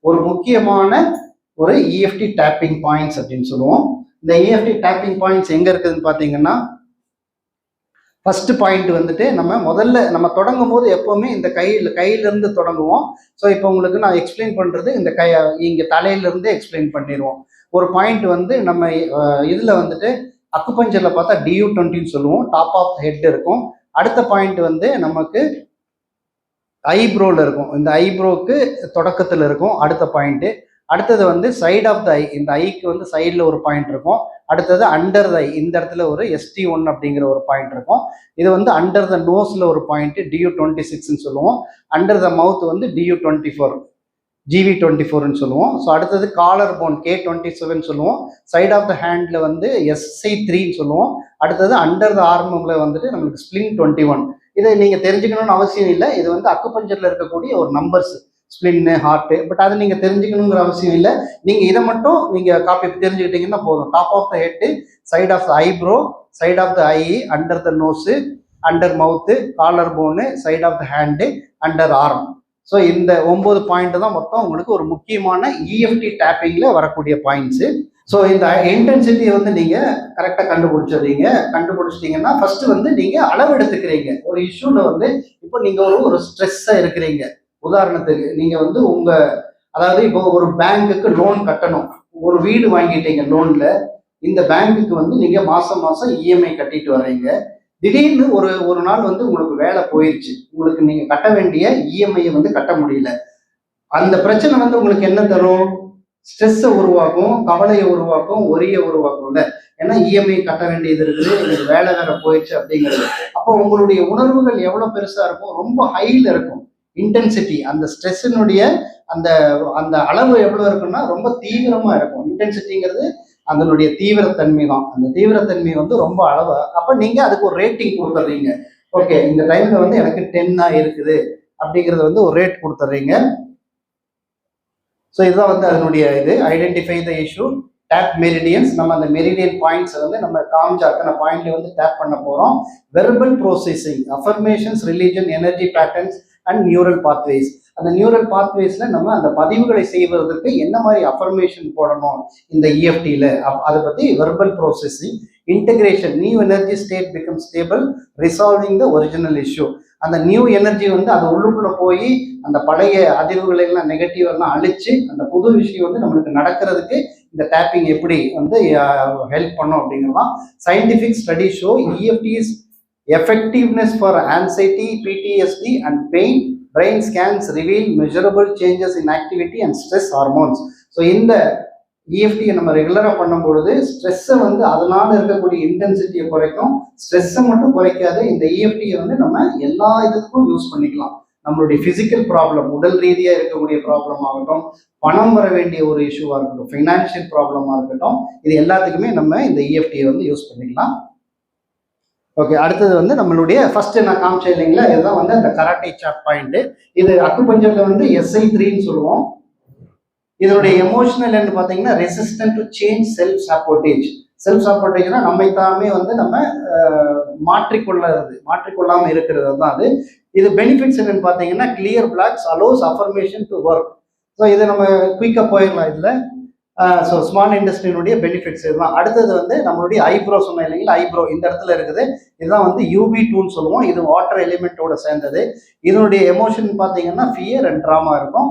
ஒரு முக்கியமான ஒரு இஎஃப்டி டேப்பிங் பாயிண்ட்ஸ் அப்படின்னு சொல்லுவோம். இந்த இஎஃப்டி டேப்பிங் பாயிண்ட்ஸ் எங்க இருக்குதுன்னு பார்த்தீங்கன்னா, ஃபர்ஸ்ட் பாயிண்ட் வந்துட்டு நம்ம தொடங்கும் போது எப்பவுமே இந்த கையிலிருந்து தொடங்குவோம். ஸோ இப்போ உங்களுக்கு நான் எக்ஸ்பிளைன் பண்றது இந்த இங்க தலையிலிருந்தே எக்ஸ்பிளைன் பண்ணிடுவோம். ஒரு பாயிண்ட் வந்து நம்ம இதுல வந்துட்டு அக்குபஞ்சர்ல பார்த்தா DU20 சொல்லுவோம், டாப் ஆஃப் ஹெட் இருக்கும். அடுத்த பாயிண்ட் வந்து நமக்கு ஐப்ரோல இருக்கும், இந்த ஐப்ரோக்கு தொடக்கத்தில் இருக்கும் அடுத்த பாயிண்ட். அடுத்தது வந்து சைட் ஆஃப் த ஐ, இந்த ஐக்கு வந்து சைடில் ஒரு பாயிண்ட் இருக்கும். அடுத்தது அண்டர் த ஐ, இந்த இடத்துல ஒரு ST1 அப்படிங்கிற ஒரு பாயிண்ட் இருக்கும். இது வந்து அண்டர் த நோஸ்ல ஒரு பாயிண்ட் DU26ன்னு சொல்லுவோம். அண்டர் த மவுத் வந்து DU24 GV24ன்னு சொல்லுவோம். ஸோ அடுத்தது காலர் போன் K27 சொல்லுவோம். சைட் ஆஃப் த ஹேண்ட்ல வந்து SI3ன்னு சொல்லுவோம். அடுத்தது அண்டர் த ஆர்ம்ல வந்துட்டு நம்மளுக்கு ஸ்ப்ளின் 21. இதை நீங்க தெரிஞ்சுக்கணும்னு அவசியம் இல்லை, இது வந்து அக்குபஞ்சர்ல இருக்கக்கூடிய ஒரு நம்பர்ஸ், ஸ்ப்ளின்னு ஹார்ட்டு. பட் அதை நீங்க தெரிஞ்சுக்கணுங்கிற அவசியம் இல்லை. நீங்க இதை மட்டும் நீங்க காப்பி தெரிஞ்சுக்கிட்டீங்கன்னா போதும். Top of the head, side of the eyebrow, side of the eye, under the nose, under mouth, collar bone, side of the hand, under arm. So இந்த 9 பாயிண்ட் தான் மொத்தம் உங்களுக்கு ஒரு முக்கியமான இஎஃப்டி டேப்பிங்ல வரக்கூடிய பாயிண்ட்ஸு. ஸோ இந்த இன்டென்சிட்டியை வந்து நீங்க கரெக்டாக கண்டுபிடிச்சிட்டீங்கன்னா ஃபர்ஸ்ட் வந்து நீங்க அளவு எடுத்துக்கிறீங்க. ஒரு இஷ்யூல வந்து இப்போ நீங்க ஒரு ஸ்ட்ரெஸ்ஸா இருக்கிறீங்க. உதாரணத்துக்கு நீங்க வந்து அதாவது இப்போ ஒரு பேங்குக்கு லோன் கட்டணும், ஒரு வீடு வாங்கிட்டீங்க லோன்ல. இந்த பேங்குக்கு வந்து நீங்க மாசம் மாசம் இஎம்ஐ கட்டிட்டு வர்றீங்க. திடீர்னு ஒரு நாள் வந்து உங்களுக்கு வேலை போயிடுச்சு, உங்களுக்கு நீங்க கட்ட வேண்டிய இஎம்ஐயை வந்து கட்ட முடியல. அந்த பிரச்சனை வந்து உங்களுக்கு என்ன தரும்? ஸ்ட்ரெஸ்ஸை உருவாக்கும், கவலையை உருவாக்கும், ஒரியை உருவாக்கும்ல. ஏன்னா இஎம்ஐ கட்ட வேண்டியது இருக்குது, எனக்கு வேலை வேற போயிடுச்சு அப்படிங்கிறது. அப்போ உங்களுடைய உணர்வுகள் எவ்வளவு பெருசா இருக்கும்? ரொம்ப ஹைல இருக்கும் இன்டென்சிட்டி. அந்த ஸ்ட்ரெஸ்ஸினுடைய அந்த அந்த அளவு எவ்வளவு இருக்குன்னா ரொம்ப தீவிரமா இருக்கும். இன்டென்சிட்டிங்கிறது அதனுடைய தீவிரத்தன்மை தான். அந்த தீவிரத்தன்மை வந்து ரொம்ப அளவு. அப்ப நீங்க அதுக்கு ஒரு ரேட்டிங் கொடுத்துட்றீங்க. ஓகே, இந்த டைம்ல வந்து எனக்கு 10 இருக்குது அப்படிங்கறது வந்து ஒரு ரேட் கொடுத்துட்றீங்க. ஸோ இதுதான் வந்து அதனுடைய இது. Identify the issue, tap meridians. நம்ம அந்த மெரிடியன் பாயிண்ட்ஸ் வந்து நம்ம காமிச்ச அத்தனை பாயிண்ட்ல வந்து டேப் பண்ண போறோம். Verbal processing, affirmations, religion, energy patterns and neural pathways. அந்த நியூரல் பாத்வேஸ்ல நம்ம அந்த பதிவுகளை செய்வதற்கு என்ன மாதிரி அஃபர்மேஷன் போடணும் இந்த இஎஃப்டில, அதை பத்தி verbal processing. Integration, new energy state become stable, resolving the original issue. அந்த நியூ எனர்ஜி வந்து அது உள்ளுக்குள்ள போய் அந்த பழைய அதிர்வுகளை எல்லாம் நெகட்டிவ் எல்லாம் அழிச்சு அந்த புது விஷயம் வந்து நம்மளுக்கு நடக்கிறதுக்கு இந்த டேப்பிங் எப்படி வந்து ஹெல்ப் பண்ணும் அப்படிங்கிறதான். Scientific study show EFTs effectiveness for anxiety, PTSD and pain. Brain scans reveal measurable changes in activity and stress hormones. So இந்த இஎஃப்டியை நம்ம ரெகுலராக பண்ணும்பொழுது ஸ்ட்ரெஸ்ஸை வந்து அதனால இருக்கக்கூடிய இன்டென்சிட்டியை குறைக்கும். ஸ்ட்ரெஸ்ஸை மட்டும் குறைக்காது, இந்த இஎஃப்டியை வந்து நம்ம எல்லா இதுக்கும் யூஸ் பண்ணிக்கலாம். நம்மளுடைய பிசிக்கல் ப்ராப்ளம், உடல் ரீதியாக இருக்கக்கூடிய ப்ராப்ளம் ஆகட்டும், பணம் வர வேண்டிய ஒரு இஷ்யூவாக இருக்கட்டும், ஃபைனான்சியல் ப்ராப்ளமாக இருக்கட்டும், இது எல்லாத்துக்குமே நம்ம இந்த இஎஃப்டியை வந்து யூஸ் பண்ணிக்கலாம். ஓகே, அடுத்தது வந்து நம்மளுடைய ஃபர்ஸ்ட் நான் காமிச்சேன் இல்லைங்களா, இதுதான் வந்து அந்த கராட்டே சார்ட் பாயிண்ட். இது அக்குபஞ்சர்ல வந்து SI3ன்னு சொல்லுவோம். இதனுடைய எமோஷனல் என்ன பார்த்தீங்கன்னா resistant to change, self sabotage. Self சாப்போர்டேஜ்னா நம்மை தாமே வந்து நம்ம மாற்றிக்கொள்ளாம இருக்கிறது தான் அது. இது பெனிஃபிட்ஸ் என்னன்னு பார்த்தீங்கன்னா clear blocks, allows affirmation to work. So இதை நம்ம குயிக்காக போயிடலாம் இதில். ஸோ ஸ்மால் இண்டஸ்ட்ரியினுடைய பெனிஃபிட்ஸ் இதுதான். அடுத்தது வந்து நம்மளுடைய ஐப்ரோ சொன்னேன் இல்லைங்களா, ஐப்ரோ இந்த இடத்துல இருக்குது. இதுதான் வந்து UV2ன்னு சொல்லுவோம். இது வாட்டர் எலிமெண்ட்டோட சேர்ந்தது. இதனுடைய எமோஷன் பார்த்தீங்கன்னா ஃபியர் அண்ட் ட்ராமா இருக்கும்.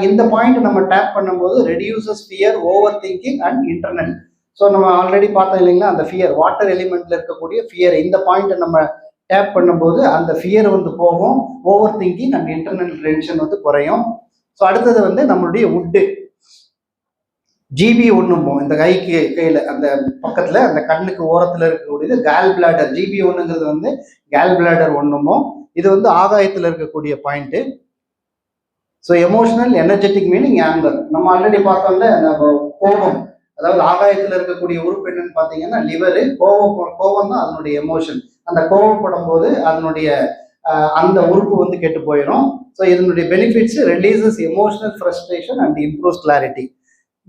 இந்த பாயிண்ட் நம்ம டேப் பண்ணும்போது reduces fear, over thinking and internal. So நம்ம ஆல்ரெடி பார்த்தோம் இல்லைங்களா, அந்த ஃபியர், வாட்டர் எலிமெண்ட்ல இருக்கக்கூடிய ஃபியர், இந்த பாயிண்ட்டை நம்ம டேப் பண்ணும்போது அந்த ஃபியர் வந்து போகும், over thinking and internal tension வந்து குறையும். ஸோ அடுத்தது வந்து நம்மளுடைய உட்டு GB1 இந்த கையில அந்த பக்கத்துல அந்த கண்ணுக்கு ஓரத்துல இருக்கக்கூடியது கேல் பிளாடர். GB1ங்கிறது வந்து கேல் பிளாடர் 1. இது வந்து ஆகாயத்துல இருக்கக்கூடிய point. So emotional, energetic meaning anchor. நம்ம ஆல்ரெடி பார்த்தோம்ல கோபம், அதாவது ஆகாயத்துல இருக்கக்கூடிய உறுப்பு என்னன்னு பாத்தீங்கன்னா லிவரு. கோபம் தான் அதனுடைய எமோஷன். அந்த கோபப்படும் போது அதனுடைய அந்த உறுப்பு வந்து கெட்டு போயிடும். ஸோ இதனுடைய benefits releases emotional frustration and improves clarity.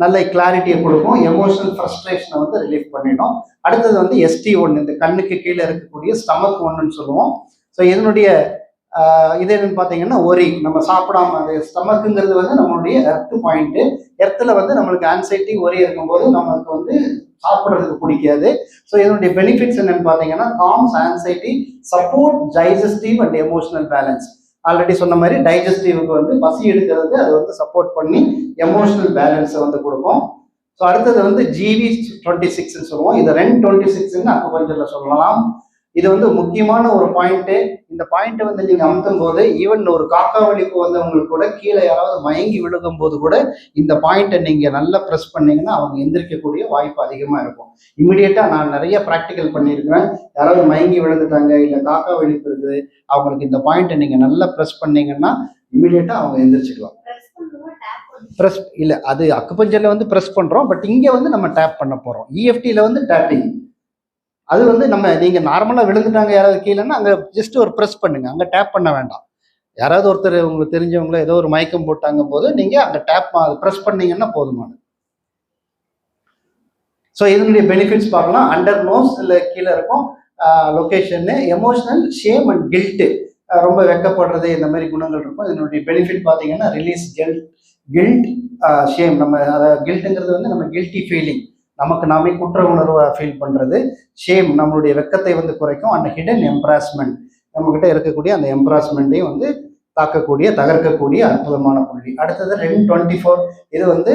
நல்ல கிளாரிட்டியை கொடுக்கும், எமோஷனல் ஃப்ரஸ்ட்ரேஷனை வந்து ரிலீஃப் பண்ணிடும். அடுத்தது வந்து ST1, இந்த கண்ணுக்கு கீழே இருக்கக்கூடிய ஸ்டமக் 1ன்னு சொல்லுவோம். ஸோ இதனுடைய இது என்னன்னு பார்த்தீங்கன்னா ஒரி, நம்ம சாப்பிடாம அது ஸ்டமக்குங்கிறது வந்து நம்மளுடைய எர்த் பாயிண்ட். எர்த்தில் வந்து நம்மளுக்கு ஆன்சைட்டி ஒரி இருக்கும்போது நம்மளுக்கு வந்து சாப்பிட்றதுக்கு பிடிக்காது. ஸோ இதனுடைய பெனிஃபிட்ஸ் என்னன்னு பார்த்தீங்கன்னா comes anxiety, support digestive and emotional balance. Already சொன்ன மாதிரி டைஜஸ்டிவ்க்கு வந்து பசி எடுக்கிறதுக்கு அது வந்து சப்போர்ட் பண்ணி எமோஷனல் பேலன்ஸை வந்து கொடுக்கும். ஸோ அடுத்தது வந்து GV26 சொல்லுவோம். இது REN 26 அக்குபஞ்சர்ல சொல்லலாம். இது வந்து முக்கியமான ஒரு பாயிண்ட். இந்த பாயிண்ட் வந்து நீங்க அமுத்தும் போது ஈவன் ஒரு காக்கா வலிப்பு வந்தவங்களுக்கு கூட கீழே யாராவது மயங்கி விழுகும் போது கூட இந்த பாயிண்ட்டை நீங்க நல்லா ப்ரெஸ் பண்ணீங்கன்னா அவங்க எந்திரிக்கக்கூடிய வாய்ப்பு அதிகமா இருக்கும். இமிடியேட்டா நான் நிறைய ப்ராக்டிக்கல் பண்ணியிருக்கிறேன். யாராவது மயங்கி விழுந்துட்டாங்க இல்லை காக்கா வலிப்பு இருக்குது, அவங்களுக்கு இந்த பாயிண்ட்டை நீங்க நல்லா ப்ரெஸ் பண்ணீங்கன்னா இமிடியேட்டா அவங்க எந்திரிச்சுக்கலாம். ப்ரெஸ் இல்லை, அது அக்குபஞ்சர்ல வந்து ப்ரெஸ் பண்றோம், பட் இங்க வந்து நம்ம டேப் பண்ண போறோம். EFTல வந்து டேப்பிங். அது வந்து நம்ம நீங்க நார்மலா விழுந்துட்டாங்க யாராவது கீழேன்னா அங்க ஜஸ்ட் ஒரு ப்ரெஸ் பண்ணுங்க, அங்க டேப் பண்ண வேண்டாம். யாராவது ஒருத்தர் உங்களுக்கு தெரிஞ்சவங்களோ ஏதோ ஒரு மயக்கம் போட்டாங்க போது நீங்க அங்க டேப் ப்ரெஸ் பண்ணீங்கன்னா போதுமானது. ஸோ இதனுடைய பெனிஃபிட்ஸ் பார்க்கலாம். அண்டர் நோஸ் இல்லை கீழே இருக்கும் location. Emotional shame and guilt, ரொம்ப வெக்கப்படுறது, இந்த மாதிரி குணங்கள் இருக்கும். இதனுடைய பெனிஃபிட் பார்த்தீங்கன்னா ரிலீஸ் கில்ட் ஷேம். நம்ம அதை கில்ட்டுங்கிறது வந்து நம்ம கில்ட்டி ஃபீலிங், நமக்கு நாமே குற்ற உணர்வை ஃபீல் பண்ணுறது. ஷேம் நம்மளுடைய வெக்கத்தை வந்து குறைக்கும். அண்ட் ஹிடன் எம்ப்ராஸ்மெண்ட், நம்மக்கிட்ட இருக்கக்கூடிய அந்த எம்ப்ராஸ்மெண்ட்டையும் வந்து தகர்க்கக்கூடிய அற்புதமான புள்ளி. அடுத்தது REN 24. இது வந்து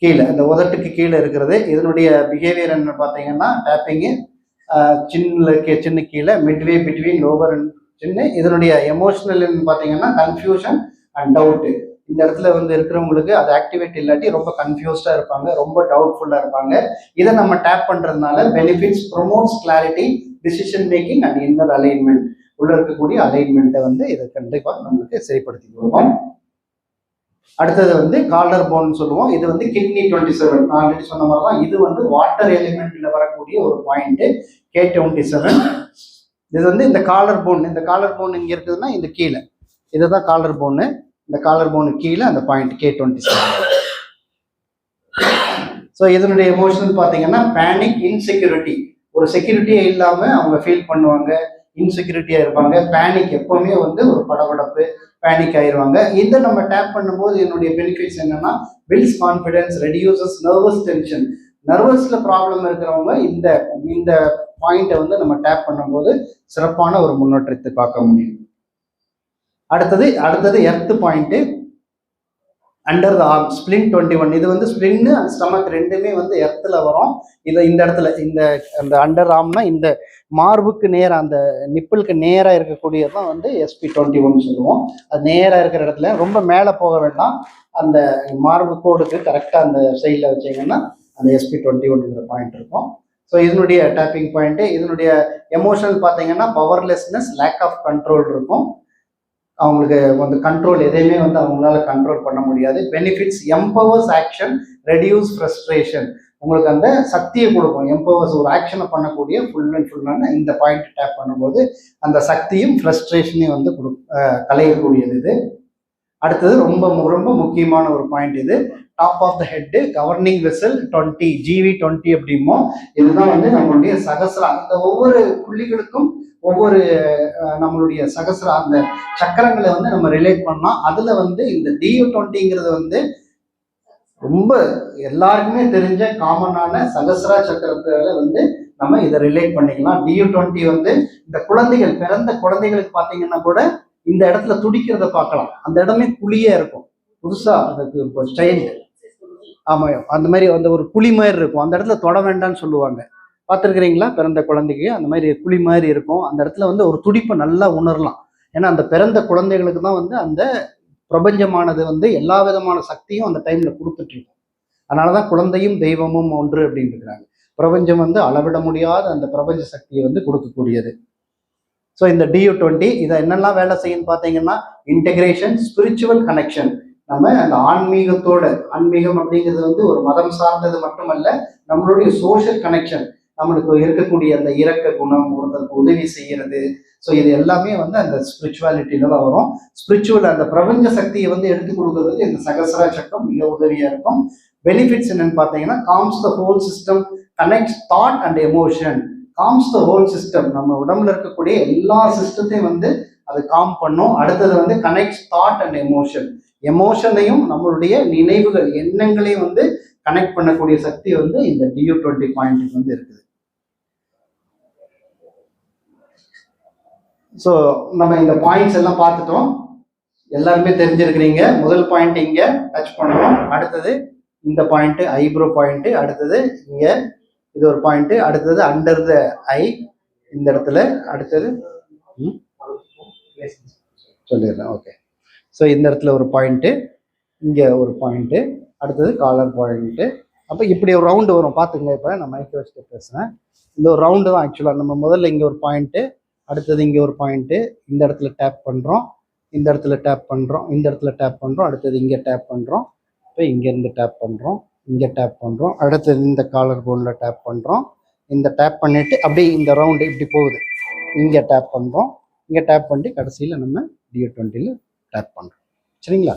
கீழே இந்த உதட்டுக்கு கீழே இருக்கிறது. இதனுடைய பிஹேவியர் என்ன பார்த்தீங்கன்னா டேப்பிங்கு சின்ன கீழே, மிட்வே பிட்வீன் லோவர் அண்ட் சின்ன. இதனுடைய எமோஷனல் பார்த்தீங்கன்னா கன்ஃபியூஷன் அண்ட் டவுட்டு. இந்த இடத்துல வந்து இருக்கிறவங்களுக்கு அது ஆக்டிவேட் இல்லாட்டி ரொம்ப கன்ஃபியூஸ்டா இருப்பாங்க, ரொம்ப டவுட்ஃபுல்லா இருப்பாங்க. இதை நம்ம டேப் பண்றதுனால benefits, promotes clarity, decision making and inner alignment. உள்ள இருக்கக்கூடிய அலைன்மெண்ட்டை வந்து இதை கண்டிப்பாக நம்மளுக்கு சரிப்படுத்தி கொடுக்கும். அடுத்தது வந்து காலர் போன் சொல்லுவோம். இது வந்து கிட்னி 27. நான் ஆல்ரெடி சொன்ன மாதிரி தான் இது வந்து வாட்டர் எலிமெண்ட்ல வரக்கூடிய ஒரு பாயிண்ட் K27. இது வந்து இந்த காலர் போன் இங்க இருக்குதுன்னா இந்த கீழே இதுதான் காலர் போனு. இந்த காலர் போனு கீழே அந்த பாயிண்ட் K27. ஸோ இதனுடைய எமோஷனல் பார்த்தீங்கன்னா பேனிக், இன்செக்யூரிட்டி. ஒரு செக்யூரிட்டியே இல்லாம அவங்க ஃபீல் பண்ணுவாங்க, இன்செக்யூரிட்டியா இருப்பாங்க. பேனிக், எப்பவுமே வந்து ஒரு படபடப்பு, பேனிக் ஆயிடுவாங்க. இதை நம்ம டேப் பண்ணும்போது என்னுடைய பெனிஃபிட்ஸ் என்னன்னா builds confidence, reduces nervous tension. நர்வஸ்ல ப்ராப்ளம் இருக்கிறவங்க இந்த பாயிண்ட்டை வந்து நம்ம டேப் பண்ணும்போது சிறப்பான ஒரு முன்னேற்றத்தை பார்க்க முடியும். அடுத்தது earth point under the arm, spleen 21. இது வந்து ஸ்பிளின் அண்ட் ஸ்டமக் ரெண்டுமே வந்து எர்த்தில் வரும். இந்த இடத்துல அந்த அண்டர் ஆர்ம்னா இந்த மார்புக்கு நேராக, அந்த நிப்பிளுக்கு நேராக இருக்கக்கூடியதான் வந்து SP21 சொல்லுவோம். அது நேராக இருக்கிற இடத்துல ரொம்ப மேலே போக வேண்டாம், அந்த மார்பு கோடுக்கு கரெக்டாக அந்த சைடில் வச்சிங்கன்னா அந்த SP21ங்கிற பாயிண்ட் இருக்கும். ஸோ இதனுடைய டேப்பிங் பாயிண்ட்டு. இதனுடைய எமோஷனல் பார்த்தீங்கன்னா பவர்லெஸ்னஸ், லேக் ஆஃப் கண்ட்ரோல் இருக்கும். அவங்களுக்கு வந்து கண்ட்ரோல் எதையுமே வந்து அவங்களால கண்ட்ரோல் பண்ண முடியாது. Benefits, empowers action, reduce frustration. உங்களுக்கு அந்த சக்தியை கொடுக்கும். எம்பவர்ஸ், ஒரு ஆக்ஷனை பண்ணக்கூடிய ஃபுல்லான இந்த பாயிண்ட் டேப் பண்ணும்போது அந்த சக்தியும் ஃப்ரஸ்ட்ரேஷனையும் வந்து களையக்கூடியது இது. அடுத்தது ரொம்ப ரொம்ப முக்கியமான ஒரு பாயிண்ட். இது top of the head governing vessel 20 GV20 அப்படிமோ. இதுதான் வந்து நம்மளுடைய சகசிரா. அந்த ஒவ்வொரு புள்ளிகளுக்கும் ஒவ்வொரு நம்மளுடைய சகசிரா அந்த சக்கரங்களை வந்து நம்ம ரிலேட் பண்ணோம். அதுல வந்து இந்த DU20ங்கிறது வந்து ரொம்ப எல்லாருக்குமே தெரிஞ்ச காமனான சகசிரா சக்கரத்துல வந்து நம்ம இதை ரிலேட் பண்ணிக்கலாம். DU20 வந்து இந்த குழந்தைகள், பிறந்த குழந்தைகளுக்கு பார்த்தீங்கன்னா கூட இந்த இடத்துல துடிக்கிறத பார்க்கலாம். அந்த இடமே குழியா இருக்கும். புதுசா அதுக்கு ஸ்டைல், ஆமா, அந்த மாதிரி அந்த ஒரு குழி மாதிரி இருக்கும். அந்த இடத்துல தொட வேண்டாம்னு சொல்லுவாங்க. பார்த்துருக்கிறீங்களா? பிறந்த குழந்தைக்கு அந்த மாதிரி குழி மாதிரி இருக்கும். அந்த இடத்துல வந்து ஒரு துடிப்பை நல்லா உணரலாம். ஏன்னா அந்த பிறந்த குழந்தைகளுக்கு தான் வந்து அந்த பிரபஞ்சமானது வந்து எல்லா விதமான சக்தியும் அந்த டைம்ல கொடுத்துட்டு இருக்கும். அதனாலதான் குழந்தையும் தெய்வமும் ஒன்று அப்படின்னு இருக்கிறாங்க. பிரபஞ்சம் வந்து அளவிட முடியாத அந்த பிரபஞ்ச சக்தியை வந்து கொடுக்கக்கூடியது. ஸோ இந்த DU20 இதை என்னெல்லாம் வேலை செய்யுன்னு பார்த்தீங்கன்னா இன்டெகிரேஷன், ஸ்பிரிச்சுவல் கனெக்ஷன். நம்ம அந்த ஆன்மீகம் அப்படிங்கிறது வந்து ஒரு மதம் சார்ந்தது மட்டுமல்ல, நம்மளுடைய சோஷியல் கனெக்ஷன். நம்மளுக்கு இருக்கக்கூடிய அந்த இரக்க குணம், ஒருத்தருக்கு உதவி செய்யறது. ஸோ இது எல்லாமே வந்து அந்த ஸ்பிரிச்சுவாலிட்டியில தான் வரும். ஸ்பிரிச்சுவல் அந்த பிரபஞ்ச சக்தியை வந்து எடுத்து கொடுக்கறதுக்கு இந்த சகசிரா சக்கரம் மிக உதவியா இருக்கும். பெனிஃபிட்ஸ் என்னன்னு பார்த்தீங்கன்னா comes the whole system, connects thought and emotion. Comes the whole system, நம்ம உடம்புல இருக்கக்கூடிய எல்லா சிஸ்டத்தையும் வந்து அது காம் பண்ணும். அடுத்தது வந்து கனெக்ட்ஸ் தாட் அண்ட் எமோஷன். எமோஷனையும் நம்மளுடைய நினைவுகள் எண்ணங்களையும் வந்து கனெக்ட் பண்ணக்கூடிய சக்தி வந்து இந்த DU20 பாயிண்ட்டுக்கு வந்து இருக்குது. ஸோ நம்ம இந்த பாயிண்ட்ஸ் எல்லாம் பார்த்துட்டோம், எல்லாருமே தெரிஞ்சிருக்கிறீங்க. முதல் பாயிண்ட் இங்க டச் பண்ணுறோம், அடுத்தது இந்த பாயிண்ட் ஐப்ரோ பாயிண்ட், அடுத்தது இங்க இது ஒரு பாயிண்ட், அடுத்தது அண்டர் த ஐ இந்த இடத்துல, அடுத்தது சொல்லிடுறேன். ஓகே, ஸோ இந்த இடத்துல ஒரு பாயிண்ட்டு, இங்கே ஒரு பாயிண்ட்டு, அடுத்தது காலர் பாயிண்ட்டு. அப்போ இப்படி ஒரு ரவுண்டு வரும் பார்த்துங்க. இப்போ நான் மைக்கை வச்சுட்டு பேசுகிறேன். இந்த ஒரு ரவுண்டு தான் ஆக்சுவலாக. நம்ம முதல்ல இங்கே ஒரு பாயிண்ட்டு, அடுத்தது இங்கே ஒரு பாயிண்ட்டு, இந்த இடத்துல டேப் பண்ணுறோம், இந்த இடத்துல டேப் பண்ணுறோம், இந்த இடத்துல டேப் பண்ணுறோம், அடுத்தது இங்கே டேப் பண்ணுறோம், இப்போ இங்கேருந்து டேப் பண்ணுறோம், இங்கே டேப் பண்ணுறோம், அடுத்தது இந்த காலர் போனில் டேப் பண்ணுறோம், இந்த டேப் பண்ணிவிட்டு அப்படியே இந்த ரவுண்டு இப்படி போகுது. இங்கே டேப் பண்ணுறோம், இங்கே டேப் பண்ணிட்டு கடைசியில் நம்ம DU20 டேப் பண்ணுறோம். சரிங்களா?